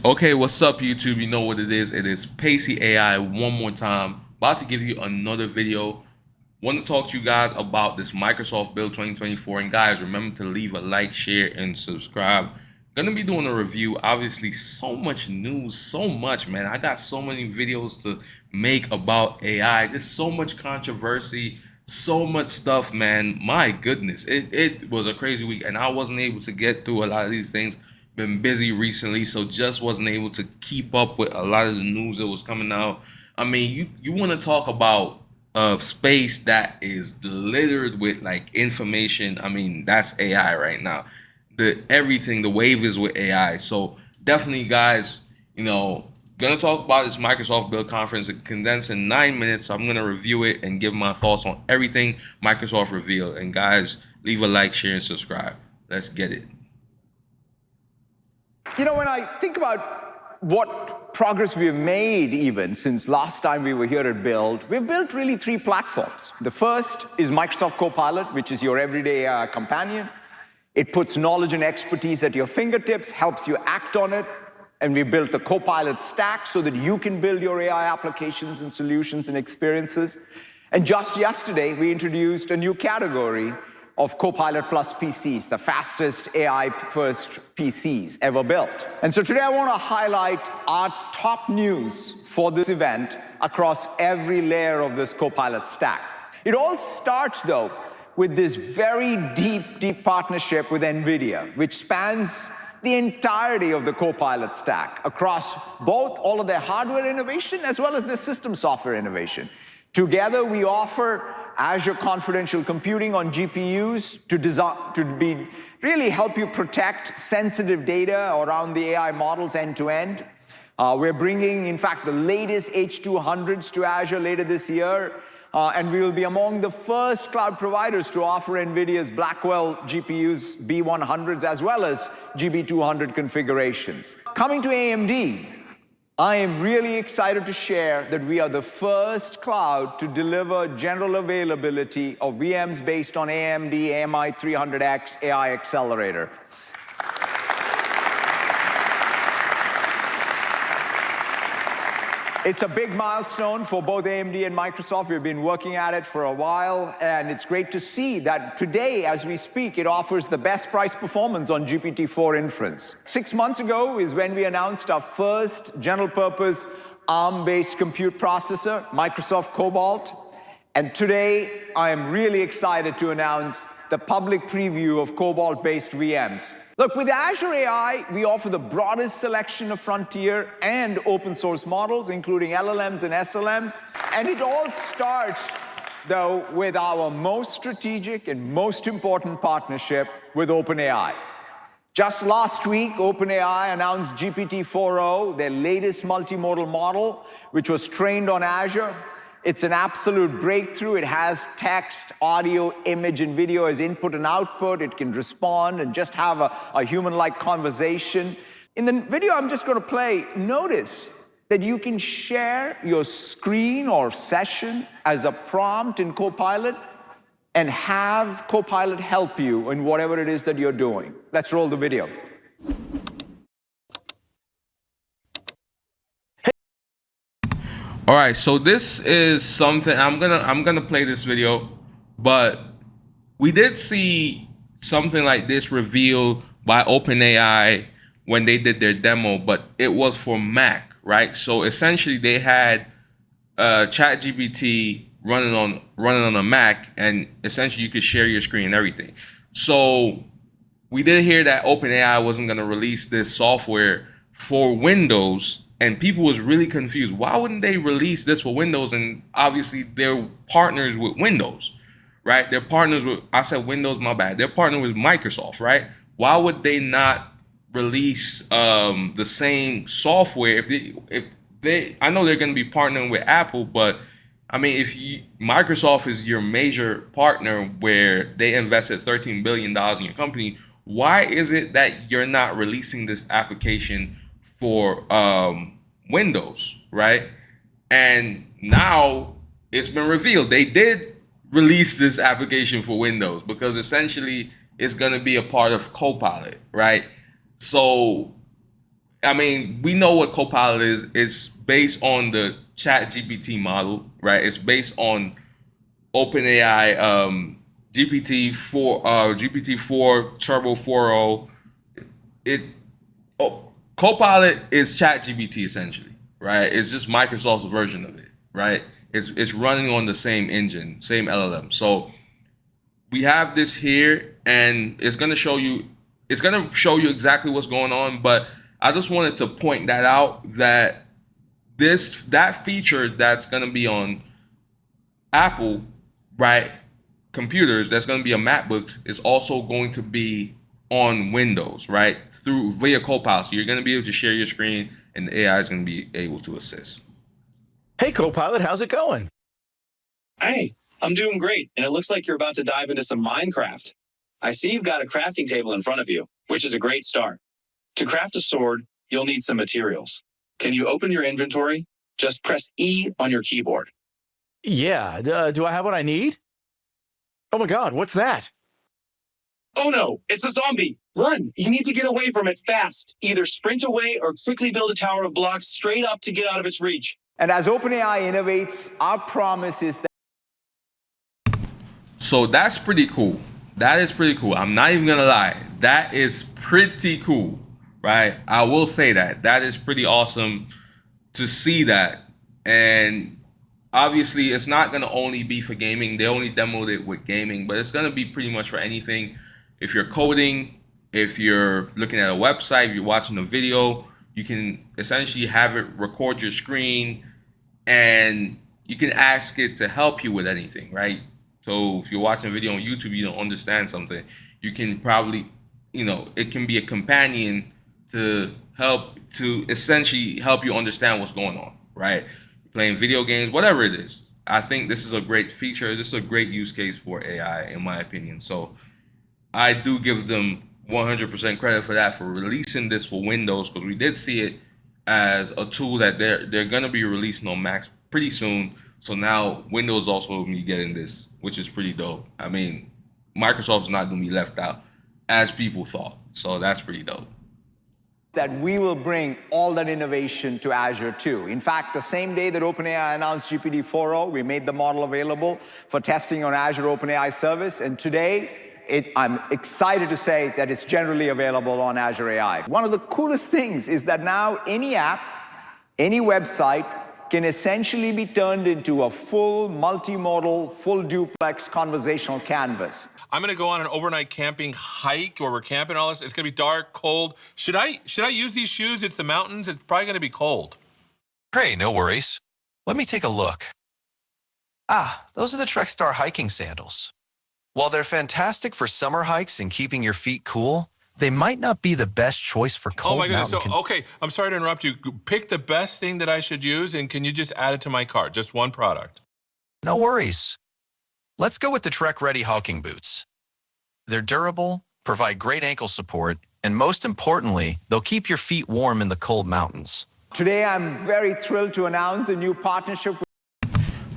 Okay, what's up, YouTube? You know what it is. It is Pacey AI one more time. About to give you another video. Want to talk to you guys about this Microsoft Build 2024. And guys, remember to leave a like, share, and subscribe. Gonna be doing a review. Obviously, so much news, so much, man. I got so many videos to make about AI. There's so much controversy, so much stuff, man. My goodness, it was a crazy week, and I wasn't able to get through a lot of these things. Been busy recently, so just wasn't able to keep up with a lot of the news that was coming out. I mean, you want to talk about space that is littered with like information. I mean, that's AI right now. The wave is with AI. So definitely, guys, gonna talk about this Microsoft Build Conference condensed in 9 minutes. So I'm gonna review it and give my thoughts on everything Microsoft revealed. And guys, leave a like, share, and subscribe. Let's get it. When I think about what progress we've made even since last time we were here at Build, we've built really 3 platforms. The first is Microsoft Copilot, which is your everyday AI companion. It puts knowledge and expertise at your fingertips, helps you act on it, and we built the Copilot stack so that you can build your AI applications and solutions and experiences. And just yesterday, we introduced a new category of Copilot PCs, the fastest AI-first PCs ever built. And so today I want to highlight our top news for this event across every layer of this Copilot stack. It all starts, though, with this very deep partnership with NVIDIA, which spans the entirety of the Copilot stack across both all of their hardware innovation as well as their system software innovation. Together, we offer Azure Confidential Computing on GPUs to really help you protect sensitive data around the AI models end to end. We're bringing, in fact, the latest H200s to Azure later this year, and we will be among the first cloud providers to offer NVIDIA's Blackwell GPUs B100s as well as GB200 configurations. Coming to AMD, I am really excited to share that we are the first cloud to deliver general availability of VMs based on AMD AMI 300X AI accelerator. It's a big milestone for both AMD and Microsoft. We've been working at it for a while, and it's great to see that today, as we speak, it offers the best price performance on GPT-4 inference. 6 months ago is when we announced our first general-purpose ARM-based compute processor, Microsoft Cobalt. And today, I am really excited to announce the public preview of Cobalt-based VMs. Look, with Azure AI, we offer the broadest selection of frontier and open source models, including LLMs and SLMs. And it all starts, though, with our most strategic and most important partnership with OpenAI. Just last week, OpenAI announced GPT-4o, their latest multimodal model, which was trained on Azure. It's an absolute breakthrough. It has text, audio, image, and video as input and output. It can respond and just have a human-like conversation. In the video I'm just going to play, notice that you can share your screen or session as a prompt in Copilot and have Copilot help you in whatever it is that you're doing. Let's roll the video. All right, so this is something I'm gonna play this video, but we did see something like this revealed by OpenAI when they did their demo, but it was for Mac, right? So essentially, they had ChatGPT running on a Mac, and essentially you could share your screen and everything. So we did hear that OpenAI wasn't gonna release this software for Windows. And people was really confused. Why wouldn't they release this for Windows? And obviously they're partners with Windows, right? They're partners with, I said Windows, my bad. They're partnered with Microsoft, right? Why would they not release the same software if they I know they're going to be partnering with Apple, but I mean, Microsoft is your major partner where they invested $13 billion in your company, why is it that you're not releasing this application for Windows, right? And now it's been revealed they did release this application for Windows because essentially it's going to be a part of Copilot, right? So I mean, we know what Copilot is. It's based on the Chat GPT model, right? It's based on OpenAI GPT-4 Turbo 4.0. It Copilot is Chat GPT essentially, right? It's just Microsoft's version of it, right? It's running on the same engine, same LLM. So we have this here, and it's gonna show you exactly what's going on. But I just wanted to point that out, that that feature that's gonna be on Apple, right, computers, that's going to be on MacBooks, is also going to be on Windows, right, through via Copilot. So you're going to be able to share your screen, and the AI is going to be able to assist. Hey, Copilot, how's it going? Hey, I'm doing great, and it looks like you're about to dive into some Minecraft. I see you've got a crafting table in front of you, which is a great start. To craft a sword, you'll need some materials. Can you open your inventory? Just press E on your keyboard. Yeah, do I have what I need? Oh my God, what's that? Oh no, it's a zombie! Run! You need to get away from it fast. Either sprint away or quickly build a tower of blocks straight up to get out of its reach. And as OpenAI innovates, our promise is that. So that's pretty cool. That is pretty cool. I'm not even gonna lie. That is pretty cool, right? I will say that. That is pretty awesome to see that. And obviously, it's not gonna only be for gaming. They only demoed it with gaming, but it's gonna be pretty much for anything. If you're coding, if you're looking at a website, if you're watching a video, you can essentially have it record your screen, and you can ask it to help you with anything, right? So if you're watching a video on YouTube, you don't understand something, you can probably, it can be a companion to essentially help you understand what's going on, right? Playing video games, whatever it is. I think this is a great feature. This is a great use case for AI, in my opinion. So I do give them 100% credit for that, for releasing this for Windows, because we did see it as a tool that they're gonna be releasing on Macs pretty soon. So now Windows also will be getting this, which is pretty dope. I mean, Microsoft's not gonna be left out as people thought. So that's pretty dope. That we will bring all that innovation to Azure too. In fact, the same day that OpenAI announced GPT 4.0, we made the model available for testing on Azure OpenAI service, and today, I'm excited to say that it's generally available on Azure AI. One of the coolest things is that now any app, any website can essentially be turned into a full multimodal, full duplex conversational canvas. I'm gonna go on an overnight camping hike where we're camping all this. It's gonna be dark, cold. Should I use these shoes? It's the mountains. It's probably gonna be cold. Great, no worries. Let me take a look. Ah, those are the Trek Star hiking sandals. While they're fantastic for summer hikes and keeping your feet cool, they might not be the best choice for cold Oh my goodness. mountain So, okay, I'm sorry to interrupt you. Pick the best thing that I should use, and can you just add it to my cart? Just one product. No worries. Let's go with the Trek Ready hiking boots. They're durable, provide great ankle support, and most importantly, they'll keep your feet warm in the cold mountains. Today, I'm very thrilled to announce a new partnership with.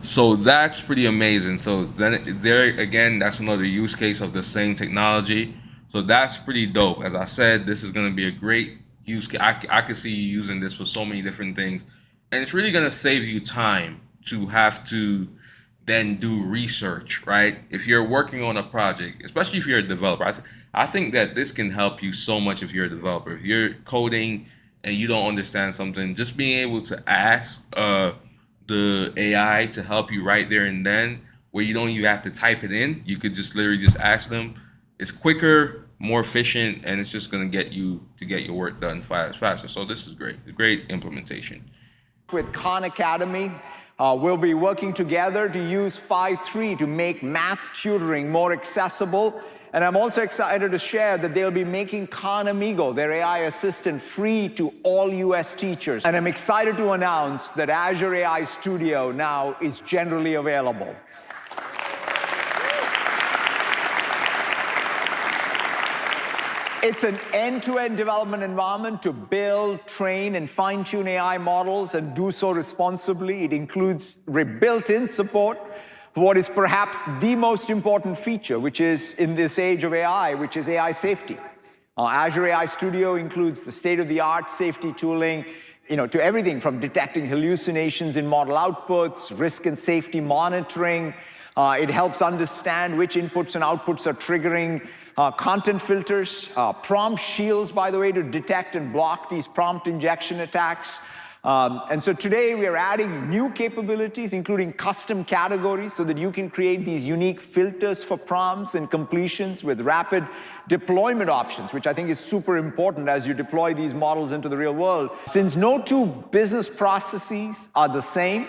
So that's pretty amazing. So then there again, that's another use case of the same technology. So that's pretty dope. As I said, this is going to be a great use case. I could see you using this for so many different things, and it's really going to save you time to have to then do research, right? If you're working on a project, especially if you're a developer, I think that this can help you so much if you're a developer. If you're coding and you don't understand something, just being able to ask the AI to help you right there and then, where you don't even have to type it in. You could just literally just ask them. It's quicker, more efficient, and it's just going to get you to get your work done faster. So this is great. Great implementation. With Khan Academy, we'll be working together to use Phi 3 to make math tutoring more accessible. And I'm also excited to share that they'll be making Khan Amigo, their AI assistant, free to all US teachers. And I'm excited to announce that Azure AI Studio now is generally available. It's an end-to-end development environment to build, train, and fine-tune AI models, and do so responsibly. It includes built-in support for what is perhaps the most important feature, which is in this age of AI, which is AI safety. Azure AI Studio includes the state-of-the-art safety tooling, to everything from detecting hallucinations in model outputs, risk and safety monitoring. It helps understand which inputs and outputs are triggering content filters, prompt shields, by the way, to detect and block these prompt injection attacks. And so today we are adding new capabilities, including custom categories, so that you can create these unique filters for prompts and completions with rapid deployment options, which I think is super important as you deploy these models into the real world. Since no two business processes are the same,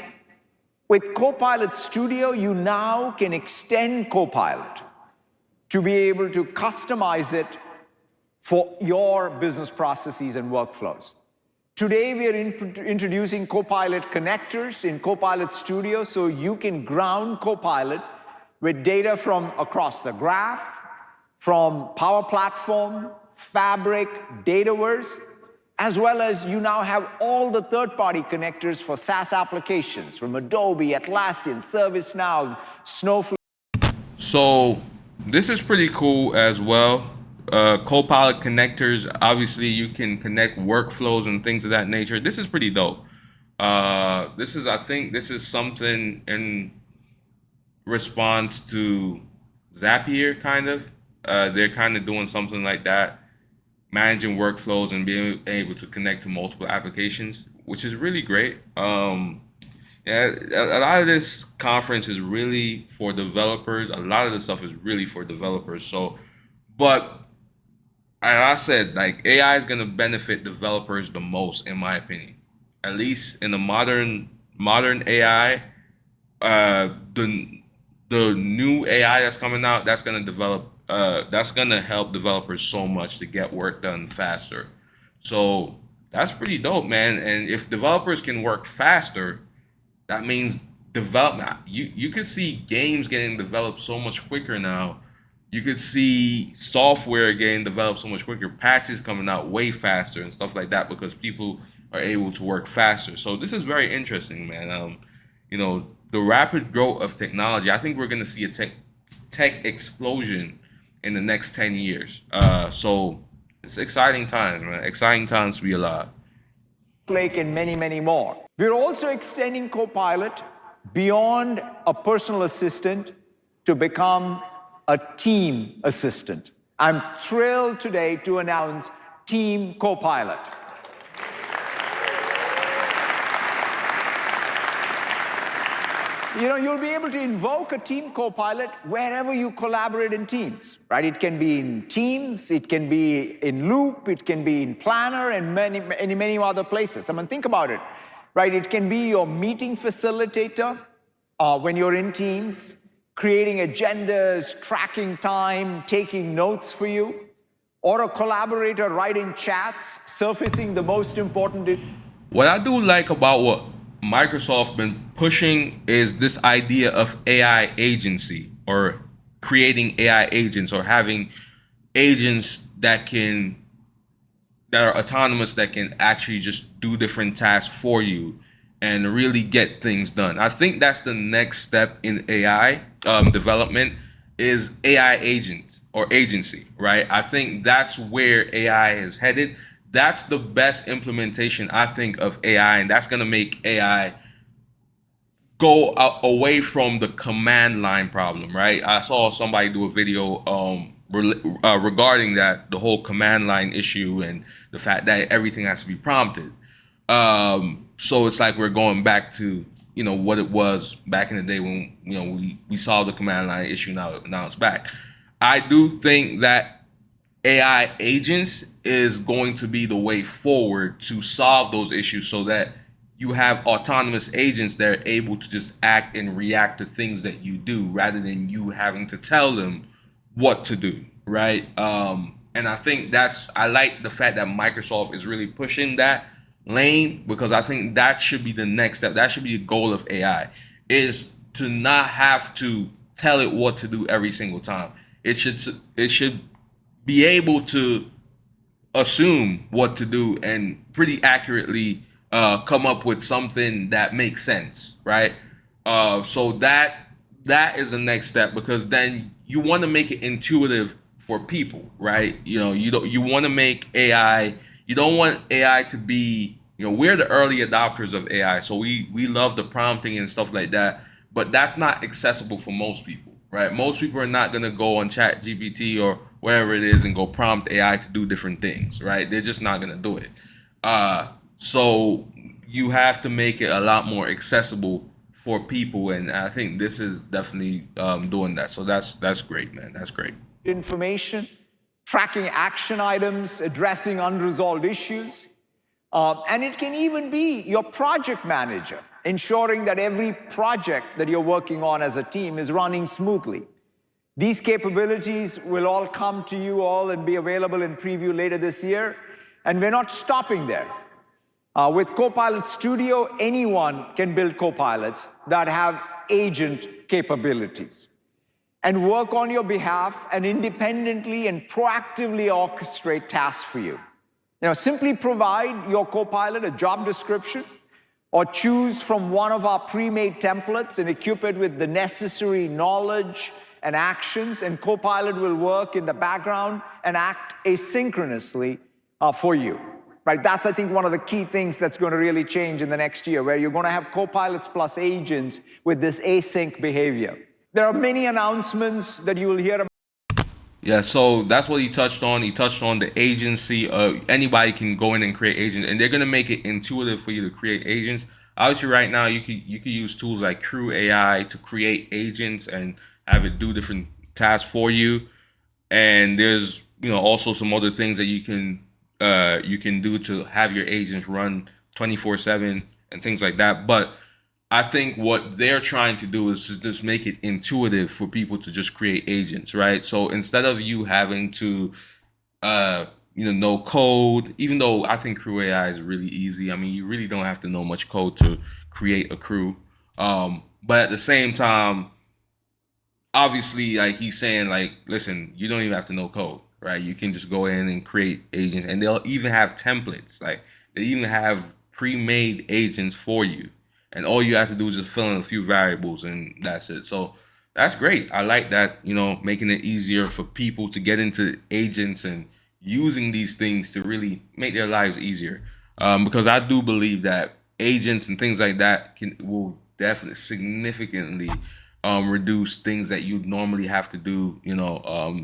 with Copilot Studio, you now can extend Copilot to be able to customize it for your business processes and workflows. Today, we are introducing Copilot connectors in Copilot Studio, so you can ground Copilot with data from across the graph, from Power Platform, Fabric, Dataverse, as well as you now have all the third-party connectors for SaaS applications from Adobe, Atlassian, ServiceNow, Snowflake. So this is pretty cool as well. Copilot connectors, obviously you can connect workflows and things of that nature. This is pretty dope. I think this is something in response to Zapier, kind of. They're kind of doing something like that, managing workflows and being able to connect to multiple applications, which is really great. Yeah, a lot of this conference is really for developers. A lot of the stuff is really for developers. So, but I said, like, AI is gonna benefit developers the most, in my opinion. At least in the modern AI, the new AI that's coming out, that's gonna help developers so much to get work done faster. So that's pretty dope, man. And if developers can work faster, that means development. You could see games getting developed so much quicker now. You could see software getting developed so much quicker, patches coming out way faster and stuff like that because people are able to work faster. So this is very interesting, man. The rapid growth of technology. I think we're going to see a tech explosion in the next 10 years. So it's exciting times, man. Exciting times to be alive. And many, many more. We're also extending Copilot beyond a personal assistant to become a team assistant. I'm thrilled today to announce Team Copilot. You'll be able to invoke a Team Copilot wherever you collaborate in teams, right? It can be in Teams, it can be in Loop, it can be in Planner, and many other places. I mean, think about it, right? It can be your meeting facilitator when you're in Teams, creating agendas, tracking time, taking notes for you, or a collaborator writing chats, surfacing the most important. What I do like about what Microsoft been pushing is this idea of AI agency, or creating AI agents, or having agents that are autonomous, that can actually just do different tasks for you and really get things done. I think that's the next step in AI development, is AI agent or agency, right? I think that's where AI is headed. That's the best implementation, I think, of AI, and that's going to make AI go away from the command line problem, right? I saw somebody do a video regarding that, the whole command line issue and the fact that everything has to be prompted. So it's like we're going back to what it was back in the day when we saw the command line issue. Now it's back. I do think that AI agents is going to be the way forward to solve those issues, so that you have autonomous agents that are able to just act and react to things that you do, rather than you having to tell them what to do, right? And I think I like the fact that Microsoft is really pushing that lane, because I think that should be the next step. That should be the goal of AI, is to not have to tell it what to do every single time. It should be able to assume what to do and pretty accurately come up with something that makes sense, right? So that is the next step, because then you want to make it intuitive for for people, right? You want to make AI. You don't want AI to be, we're the early adopters of AI, so we love the prompting and stuff like that. But that's not accessible for most people, right? Most people are not gonna go on Chat GPT or wherever it is and go prompt AI to do different things, right? They're just not gonna do it. So you have to make it a lot more accessible for people, and I think this is definitely doing that. So that's great, man. That's great. Information, tracking action items, addressing unresolved issues. And it can even be your project manager, ensuring that every project that you're working on as a team is running smoothly. These capabilities will all come to you all and be available in preview later this year. And we're not stopping there. With Copilot Studio, anyone can build copilots that have agent capabilities and work on your behalf and independently and proactively orchestrate tasks for you. Simply provide your Copilot a job description or choose from one of our pre-made templates and equip it with the necessary knowledge and actions, and Copilot will work in the background and act asynchronously for you. Right? That's, I think, one of the key things that's going to really change in the next year, where you're going to have copilots plus agents with this async behavior. There are many announcements that you will hear about. Yeah, so that's what he touched on. He touched on the agency. Anybody can go in and create agents, and they're gonna make it intuitive for you to create agents. Obviously, right now you could use tools like Crew AI to create agents and have it do different tasks for you. And there's also some other things that you can do to have your agents run 24/7 and things like that. But I think what they're trying to do is to just make it intuitive for people to just create agents, right? So instead of you having to know code, even though I think Crew AI is really easy. I mean, you really don't have to know much code to create a crew. But at the same time, obviously, like he's saying, like, listen, you don't even have to know code, right? You can just go in and create agents, and they'll even have templates. Like, they even have pre-made agents for you, and all you have to do is just fill in a few variables, and that's it. So that's great. I like that, making it easier for people to get into agents and using these things to really make their lives easier. Because I do believe that agents and things like that will definitely significantly reduce things that you'd normally have to do.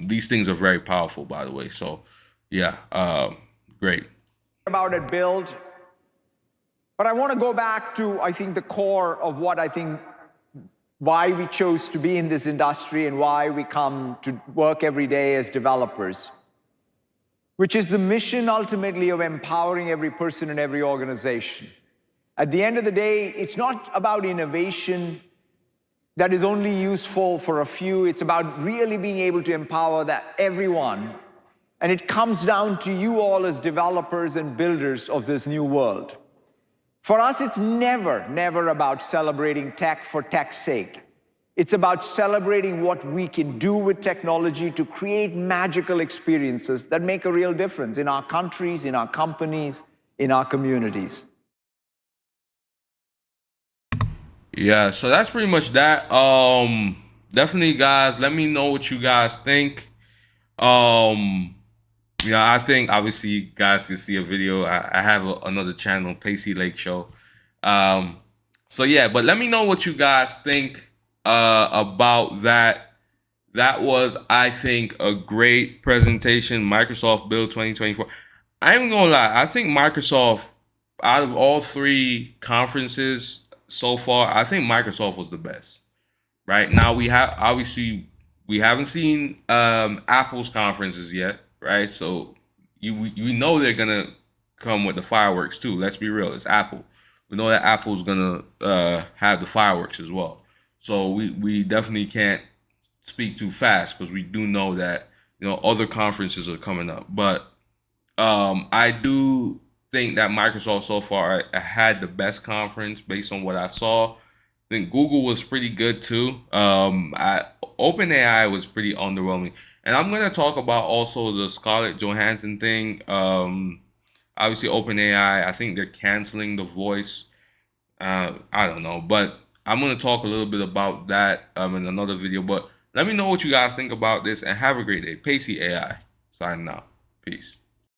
These things are very powerful, by the way. So yeah, great. About it build. But I want to go back to, I think, the core of what I think, why we chose to be in this industry and why we come to work every day as developers, which is the mission ultimately of empowering every person in every organization. At the end of the day, it's not about innovation that is only useful for a few. It's about really being able to empower everyone. And it comes down to you all as developers and builders of this new world. For us, it's never about celebrating tech for tech's sake. It's about celebrating what we can do with technology to create magical experiences that make a real difference in our countries, in our companies, in our communities. Yeah, so that's pretty much that. Definitely, guys, let me know what you guys think. I think obviously you guys can see a video. I have another channel, Pacey Lake Show. So yeah, but let me know what you guys think about that. That was, I think, a great presentation. Microsoft Build 2024. I ain't gonna lie. I think Microsoft, out of all three conferences so far, I think Microsoft was the best. Right now, we haven't seen Apple's conferences yet, right? So you know they're gonna come with the fireworks too. Let's be real, it's Apple. We know that Apple's gonna have the fireworks as well. So we definitely can't speak too fast because we do know that other conferences are coming up. But I do think that Microsoft so far had the best conference based on what I saw. I think Google was pretty good too. OpenAI was pretty underwhelming. And I'm going to talk about also the Scarlett Johansson thing. Obviously, OpenAI, I think they're canceling the voice. I don't know. But I'm going to talk a little bit about that in another video. But Let me know what you guys think about this and have a great day. Pacey AI signing out. Peace.